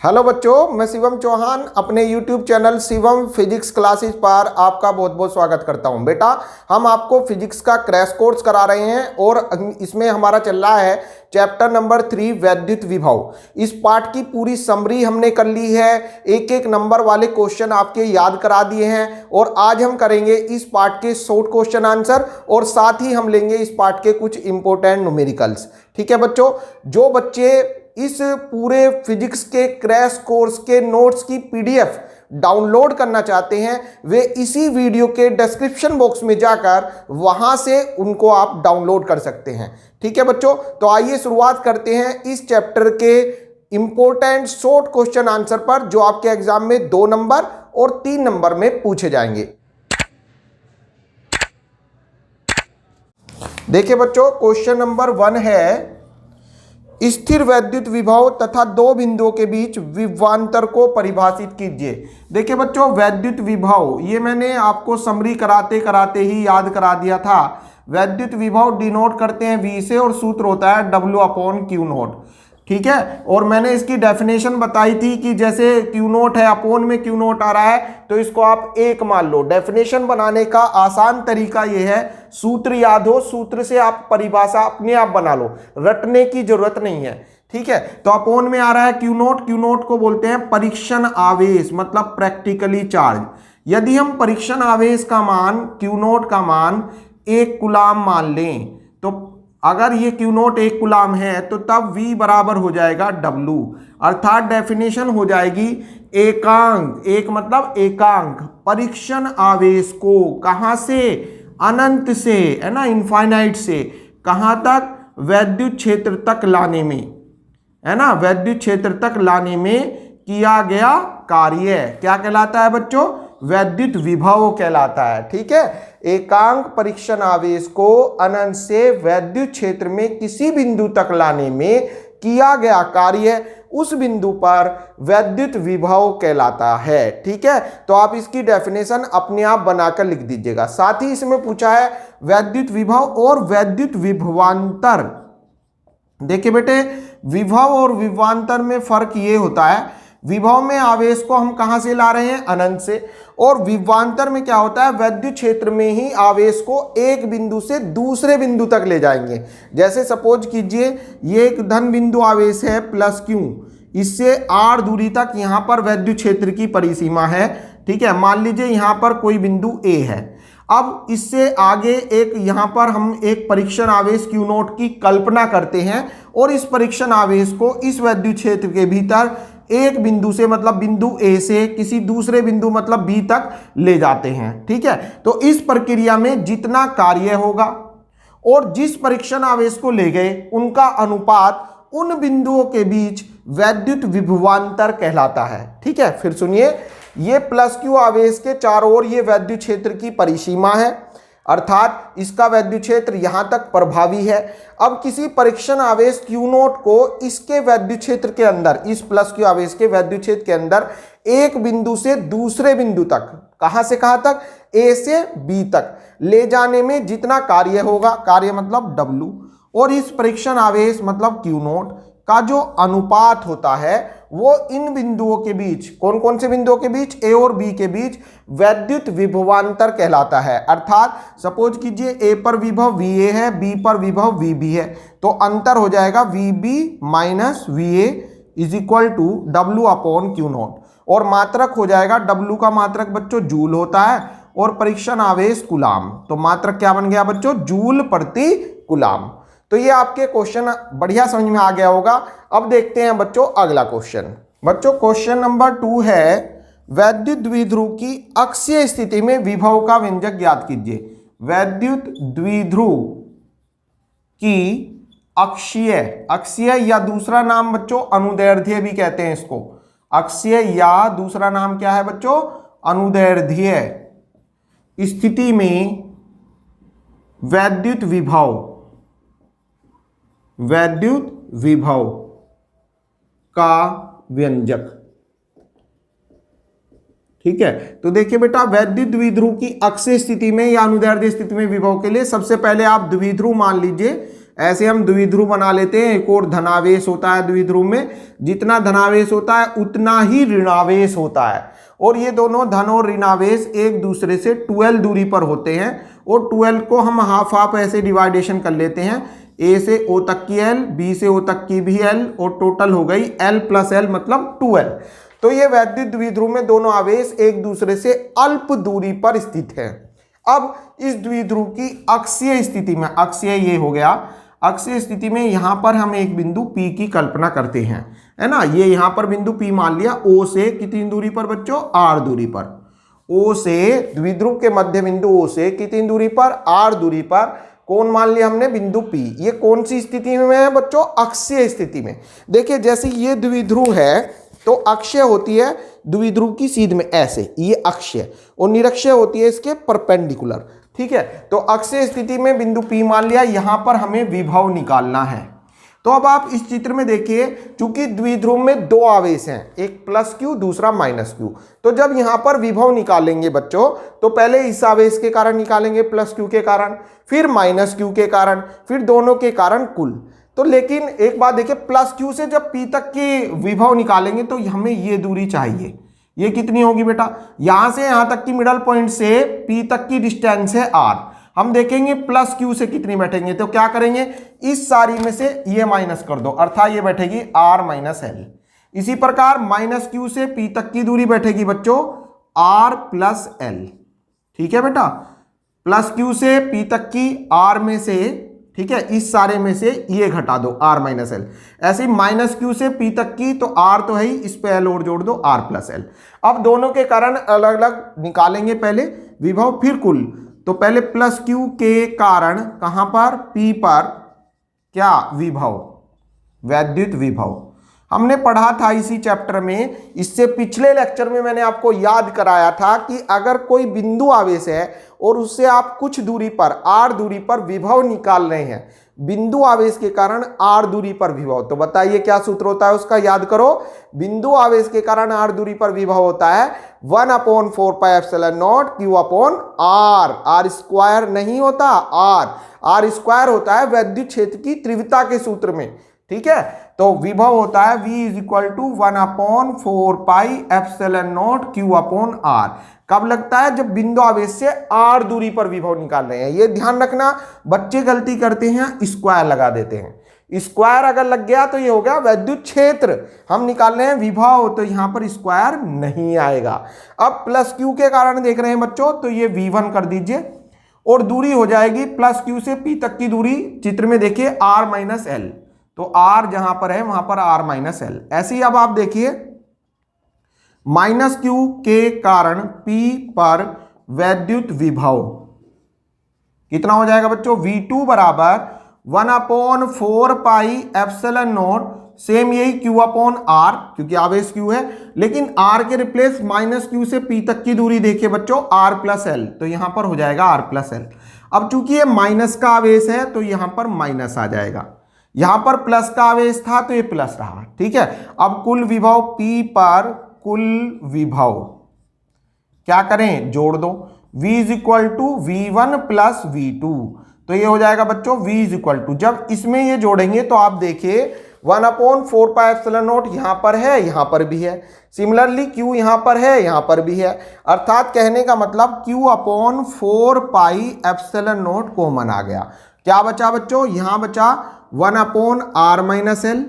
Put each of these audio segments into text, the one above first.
Hello बच्चों, मैं शिवम चौहान अपने YouTube channel Shivam physics classes पर आपका बहुत बहुत स्वागत करता हूं। बेटा, हम आपको फिजिक्स का क्रैश कोर्स करा रहे हैं और इसमें हमारा चल रहा है चैप्टर नंबर 3 वैद्युत विभव। इस पार्ट की पूरी समरी हमने कर ली है, एक एक नंबर वाले क्वेश्चन आपके याद करा दिए हैं और आज हम करेंगे इस पार्ट के शॉर्ट क्वेश्चन आंसर और साथ ही हम लेंगे इस पार्ट के कुछ इंपॉर्टेंट न्यूमेरिकल्स। ठीक है बच्चों, जो बच्चे इस पूरे फिजिक्स के क्रैश कोर्स के नोट्स की पीडीएफ डाउनलोड करना चाहते हैं वे इसी वीडियो के डिस्क्रिप्शन बॉक्स में जाकर वहां से उनको आप डाउनलोड कर सकते हैं। ठीक है बच्चों, तो आइए शुरुआत करते हैं इस चैप्टर के इंपॉर्टेंट शॉर्ट क्वेश्चन आंसर पर जो आपके एग्जाम में 2 नंबर और 3 नंबर में पूछे जाएंगे। देखिए बच्चों, क्वेश्चन नंबर 1 है स्थिर वैद्युत विभव तथा 2 बिंदुओं के बीच विभवांतर को परिभाषित कीजिए। देखिए बच्चों, वैद्युत विभव ये मैंने आपको समरी कराते कराते ही याद करा दिया था। वैद्युत विभव डिनोट करते हैं V से और सूत्र होता है W/Q0। ठीक है, और मैंने इसकी डेफिनेशन बताई थी कि जैसे Q0 है, अपोन में Q0 आ रहा है तो इसको आप 1 मान लो। डेफिनेशन बनाने का आसान तरीका यह है, सूत्र याद हो, सूत्र से आप परिभाषा अपने आप बना लो, रटने की जरूरत नहीं है। ठीक है, तो अपोन में आ रहा है Q0। Q0 को बोलते हैं परीक्षण आवेश, मतलब प्रैक्टिकली चार्ज। यदि हम परीक्षण आवेश का मान Q0 का मान 1 कूलाम मान लें, तो अगर ये Q0 1 कूलाम है तो तब V बराबर हो जाएगा W, अर्थात डेफिनेशन हो जाएगी एकांक, एक मतलब एकांक परीक्षण आवेश को कहां से, अनंत से, है ना, इनफाइनाइट से कहां तक, वैद्युत क्षेत्र तक लाने में, है ना, वैद्युत क्षेत्र तक लाने में किया गया कार्य क्या कहलाता है बच्चों? वैद्युत विभव कहलाता है। ठीक है, एकांक परीक्षण आवेश को अनंत से वैद्युत क्षेत्र में किसी बिंदु तक लाने में किया गया कार्य उस बिंदु पर वैद्युत विभव कहलाता है। ठीक है, तो आप इसकी डेफिनेशन अपने आप बनाकर लिख दीजिएगा। साथ ही इसमें पूछा है वैद्युत विभव और वैद्युत विभवांतर। देखिए बेटे, विभव और विभवांतर में फर्क ये होता है, विभव में आवेश को हम कहां से ला रहे हैं, अनंत से, और विभवांतर में क्या होता है, वैद्युत क्षेत्र में ही आवेश को एक बिंदु से दूसरे बिंदु तक ले जाएंगे। जैसे सपोज कीजिए ये एक धन बिंदु आवेश है +Q, इससे r दूरी तक यहां पर वैद्युत क्षेत्र की परिसीमा है। ठीक है, मान लीजिए यहां पर कोई बिंदु A है। अब इससे आगे एक यहां पर हम एक परीक्षण आवेश Q0 की कल्पना करते हैं और इस परीक्षण आवेश को इस वैद्युत क्षेत्र के भीतर एक बिंदु से, मतलब बिंदु A से किसी दूसरे बिंदु मतलब B तक ले जाते हैं। ठीक है, तो इस प्रक्रिया में जितना कार्य होगा और जिस परीक्षण आवेश को ले गए उनका अनुपात उन बिंदुओं के बीच वैद्युत विभवांतर कहलाता है। ठीक है, फिर सुनिए, ये +Q आवेश के चारों ओर ये वैद्युत क्षेत्र की परिसीमा है, अर्थात इसका वैद्युत क्षेत्र यहां तक प्रभावी है। अब किसी परीक्षण आवेश Q0 को इसके वैद्युत क्षेत्र के अंदर, इस +Q आवेश के वैद्युत क्षेत्र के अंदर एक बिंदु से दूसरे बिंदु तक, कहां से कहां तक, A से B तक ले जाने में जितना कार्य होगा, कार्य मतलब W, और इस परीक्षण आवेश मतलब Q0 का जो अनुपात होता है वो इन बिंदुओं के बीच, कौन कौन से बिंदुओं के बीच, A और B के बीच वैद्युत विभवांतर कहलाता है। अर्थात सपोज कीजिए A पर विभव VA है, B पर विभव VB है, तो अंतर हो जाएगा VB minus VA is equal to W/Q0, और मात्रक हो जाएगा, W का मात्रक बच्चों जूल होता है और परीक्षण आवेश कूलाम, तो मात्रक क्या बन गया बच्चों, जूल प्रति कूलाम। तो ये आपके क्वेश्चन बढ़िया समझ में आ गया होगा। अब देखते हैं बच्चों अगला क्वेश्चन। बच्चों क्वेश्चन नंबर 2 है वैद्युत द्विध्रुव की अक्षीय स्थिति में विभव का व्यंजक ज्ञात कीजिए। वैद्युत द्विध्रुव की अक्षीय, अक्षीय या दूसरा नाम बच्चों अनुदैर्ध्य भी कहते हैं इसको, अक्षीय या दूसरा नाम क्या है बच्चों, अनुदैर्ध्य स्थिति में वैद्युत विभव, वैद्युत विभव का व्यंजक। ठीक है, तो देखिए बेटा, वैद्युत द्विध्रुव की अक्षीय स्थिति में या अनुदैर्ध्य स्थिति में विभव के लिए सबसे पहले आप द्विध्रुव मान लीजिए ऐसे हम द्विध्रुव बना लेते हैं। एक और धनावेश होता है द्विध्रुव में, जितना धनावेश होता है उतना ही ऋणावेश होता है, और ये दोनों धन और ऋणावेश एक दूसरे से 12 दूरी पर होते हैं, और 12 को हम हाफ हाफ ऐसे डिवाइडेशन कर लेते हैं, ए से ओ तक की एल, बी से ओ तक की भी एल, और टोटल हो गई एल प्लस एल मतलब 12। तो ये वैद्युत द्विध्रुव में दोनों आवेश एक दूसरे से अल्प दूरी पर स्थित है। अब इस द्विध्रुव की अक्षीय स्थिति में, अक्षीय ये हो गया, अक्षीय स्थिति में यहां पर हम एक बिंदु P की कल्पना करते हैं, है ना। ये यहां पर बिंदु P मान लिया, O से कितनी दूरी पर बच्चों, R दूरी पर। O से द्विध्रुव के मध्य बिंदु O से कितनी दूरी पर, R दूरी पर कौन मान लिया हमने, बिंदु P। ये कौन सी स्थिति में है बच्चों, अक्षीय स्थिति में। देखिए जैसे ये द्विध्रुव है तो अक्षीय होती है द्विध्रुव की सीध में ऐसे, ये अक्षीय, और निरक्षीय होती है इसके परपेंडिकुलर, ठीक है। तो अक्षीय स्थिति में बिंदु P मान लिया, यहां पर हमें विभव निकालना है। तो अब आप इस चित्र में देखिए, चूंकि द्विध्रुव में दो आवेश हैं, एक प्लस क्यू दूसरा माइनस क्यू, तो जब यहां पर विभव निकालेंगे बच्चों तो पहले इस आवेश के कारण निकालेंगे प्लस क्यू के कारण, फिर माइनस क्यू के कारण, फिर दोनों के कारण कुल। तो लेकिन एक बात देखिए, प्लस क्यू से जब पी तक की विभव निकालेंगे तो हमें ये दूरी चाहिए, ये कितनी होगी बेटा, यहां से यहां तक की मिडल पॉइंट से पी तक की डिस्टेंस है आर। हम देखेंगे प्लस क्यू से कितनी बैठेंगे, तो क्या करेंगे, इस सारी में से ये माइनस कर दो, अर्थात ये बैठेगी आर माइनस एल। इसी प्रकार माइनस क्यू से पी तक की दूरी बैठेगी बच्चों आर प्लस एल, ठीक है बेटा। प्लस क्यू से पी तक की आर में से, ठीक है, इस सारे में से ये घटा दो आर माइनस एल। ऐसे माइनस क्यू से पी तक की, तो आर तो है ही, इस पे एल और जोड़ दो आर प्लस एल। अब दोनों के कारण अलग अलग निकालेंगे, पहले विभव फिर कुल। तो पहले प्लस क्यू के कारण कहां पर, पी पर क्या, विभव, वैद्युत विभव। हमने पढ़ा था इसी चैप्टर में, इससे पिछले लेक्चर में मैंने आपको याद कराया था कि अगर कोई बिंदु आवेश है और उससे आप कुछ दूरी पर, आर दूरी पर विभव निकाल रहे हैं, बिंदु आवेश के कारण आर दूरी पर विभव, तो बताइए क्या सूत्र होता है उसका, याद करो। बिंदु आवेश के कारण आर दूरी पर विभव होता है 1/4πε0 Q/r। आर स्क्वायर नहीं होता, आर स्क्वायर होता है वैद्युत क्षेत्र की तीव्रता के सूत्र में, ठीक है। तो विभव होता है V = 1/4πε0 Q/r। कब लगता है, जब बिंदु आवेश से r दूरी पर विभव निकाल रहे हैं। ये ध्यान रखना, बच्चे गलती करते हैं, स्क्वायर लगा देते हैं। स्क्वायर अगर लग गया तो ये हो गया वैद्युत क्षेत्र, हम निकाल रहे हैं विभव, तो यहां पर स्क्वायर नहीं आएगा। अब प्लस क्यू के कारण देख रहे हैं बच्चों, तो ये V1 कर दीजिए, और दूरी हो जाएगी प्लस क्यू से पी तक की दूरी, चित्र में देखिए r माइनस एल, तो r जहां पर है वहां पर r माइनस एल। ऐसे ही अब आप देखिए, माइनस क्यू के कारण P पर वैद्युत विभव कितना हो जाएगा बच्चों, V2 बराबर 1/4πε0, सेम यही Q/r, क्योंकि आवेश Q है, लेकिन R के रिप्लेस माइनस क्यू से P तक की दूरी देखिए बच्चों R प्लस एल, तो यहां पर हो जाएगा R प्लस एल। अब चूंकि ये माइनस का आवेश है तो यहां पर माइनस आ जाएगा, यहां पर प्लस का आवेश था तो ये प्लस रहा, ठीक है। अब कुल विभव P पर, कुल विभव क्या करें, जोड़ दो, V = V1 + V2, तो ये हो जाएगा बच्चों V जब इसमें ये जोड़ेंगे तो आप देखिए 1/4πε0 यहां पर है, यहां पर भी है, सिमिलरली Q यहां पर है, यहां पर भी है, अर्थात कहने का मतलब Q/4πε0 कॉमन आ गया। क्या बचा बच्चों, यहां बचा 1/r-l,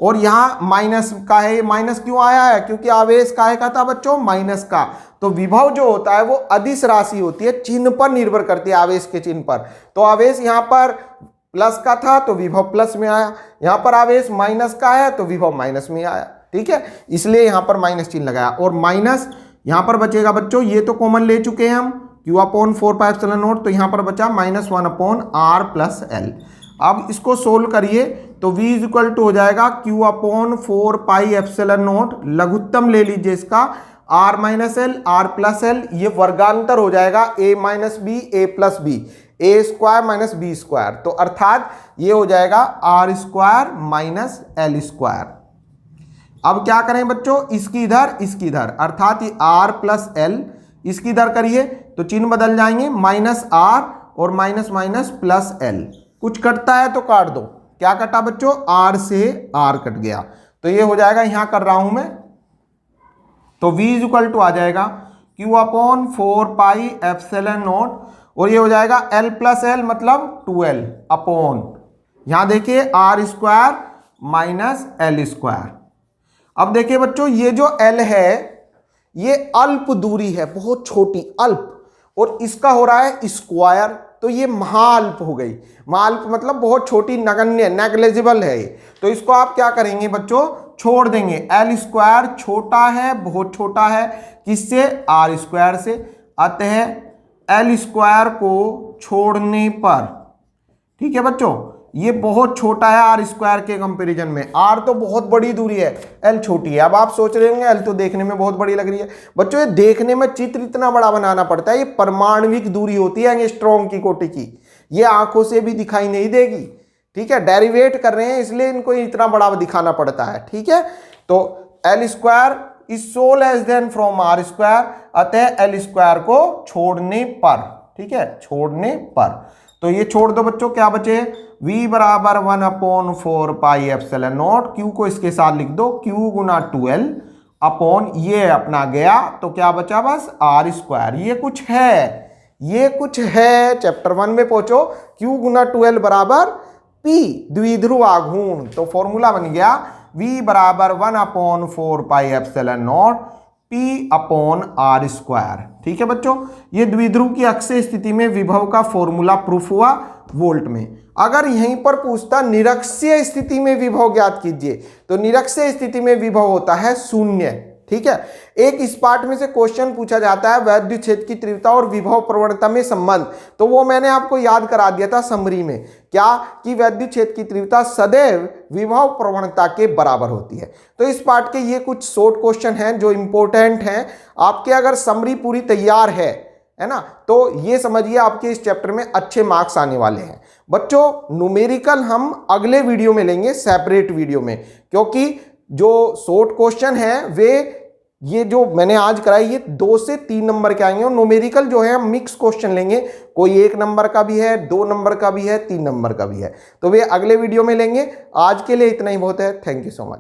और यहां माइनस का है, माइनस क्यों आया है, क्योंकि आवेश काहे का था बच्चों, माइनस का। तो विभव जो होता है वो अदिश राशि होती है, चिन्ह पर निर्भर करती है, आवेश के चिन्ह पर। तो आवेश यहां पर प्लस का था तो विभव प्लस में आया, यहां पर आवेश माइनस का है तो विभव माइनस में आया, ठीक है, इसलिए यहां पर माइनस चिन्ह लगाया। और माइनस यहां पर बचेगा बच्चों, ये तो कॉमन ले चुके हैं हम, Q/4πε0, तो यहां पर बचा -1/r+l। अब इसको सोल्व करिए तो V = हो जाएगा Q/4πε0, लघुत्तम ले लीजिए इसका, r-l, r+l, ये वर्गांतर हो जाएगा a - b, a+b, a² - b², तो अर्थात ये हो जाएगा r² - l²। अब क्या करें बच्चों, इसकी इधर, अर्थात ये r+l, इसकी इधर करिए तो चिन्ह बदल जाएंगे, -r और -- +l, कुछ कटता है तो काट दो। क्या कटा बच्चों? आर से आर कट गया, तो ये हो जाएगा, यहां कर रहा हूं मैं, तो v इक्वल टू आ जाएगा q upon 4 pi epsilon not, और ये हो जाएगा l प्लस एल मतलब 2l अपॉन, यहां देखिए r square minus l square. अब देखिए बच्चों, ये जो l है ये अल्प दूरी है, बहुत छोटी अल्प, और इसका हो रहा है स्क्वायर, तो ये महाअल्प हो गई। महाअल्प मतलब बहुत छोटी, नगण्य, नेग्लिजिबल है ये। तो इसको आप क्या करेंगे बच्चों? छोड़ देंगे। एल स्क्वायर छोटा है, बहुत छोटा है, किससे? आर स्क्वायर से। अतः एल स्क्वायर को छोड़ने पर, ठीक है बच्चों, ये बहुत छोटा है आर स्क्वायर के कंपैरिजन में। आर तो बहुत बड़ी दूरी है, एल छोटी है। अब आप सोच रहे होंगे एल तो देखने में बहुत बड़ी लग रही है। बच्चों ये देखने में चित्र इतना बड़ा बनाना पड़ता है, ये परमाणविक दूरी होती है एंगस्ट्रॉम की कोटि की, ये आंखों से भी दिखाई नहीं देगी, ठीक है। डेरिवेट कर रहे हैं इसलिए इनको इतना बड़ा दिखाना पड़ता है, ठीक है। तो l square is so less than from r square, अतः एल स्क्वायर को छोड़ने पर, ठीक है, छोड़ने पर। तो ये छोड़ दो बच्चों, क्या बचे? v बराबर 1 upon 4 pi epsilon not, q को इसके साथ लिख दो, q गुना 2l अपॉन ये अपना गया, तो क्या बचा? बस आर स्क्वायर। ये कुछ है, ये कुछ है, चैप्टर 1 में पहुंचो। q गुना 2l बराबर p, द्विध्रुव आघूर्ण, तो फॉर्मूला बन गया v बराबर 1 upon 4 pi epsilon naught p upon r square, ठीक है बच्चों। ये द्विध्रुव की अक्षीय स्थिति में विभव का फॉर्मूला प्रूफ हुआ वोल्ट में। अगर यहीं पर पूछता निरक्षीय स्थिति में विभव ज्ञात कीजिए, तो निरक्षीय स्थिति में विभव होता है 0, ठीक है। एक इस पार्ट में से क्वेश्चन पूछा जाता है वैद्युत क्षेत्र की तीव्रता और विभव प्रवणता में संबंध, तो वो मैंने आपको याद करा दिया था समरी में, क्या कि वैद्युत क्षेत्र की तीव्रता सदैव विभव प्रवणता के बराबर होती है। तो इस पार्ट के ये कुछ शॉर्ट क्वेश्चन हैं जो इंपॉर्टेंट हैं आपके। अगर समरी पूरी तैयार है ना, तो ये समझिए आपके इस चैप्टर में अच्छे मार्क्स आने वाले हैं बच्चों। न्यूमेरिकल हम अगले वीडियो में लेंगे, सेपरेट वीडियो में, क्योंकि जो शॉर्ट क्वेश्चन है वे, ये जो मैंने आज कराई, ये 2 से 3 नंबर के आएंगे, और न्यूमेरिकल जो है हम मिक्स क्वेश्चन लेंगे, कोई 1 नंबर का भी है, 2 नंबर का भी है, 3 नंबर का भी है, तो वे अगले वीडियो में लेंगे। आज के लिए इतना ही बहुत है। Thank you so much.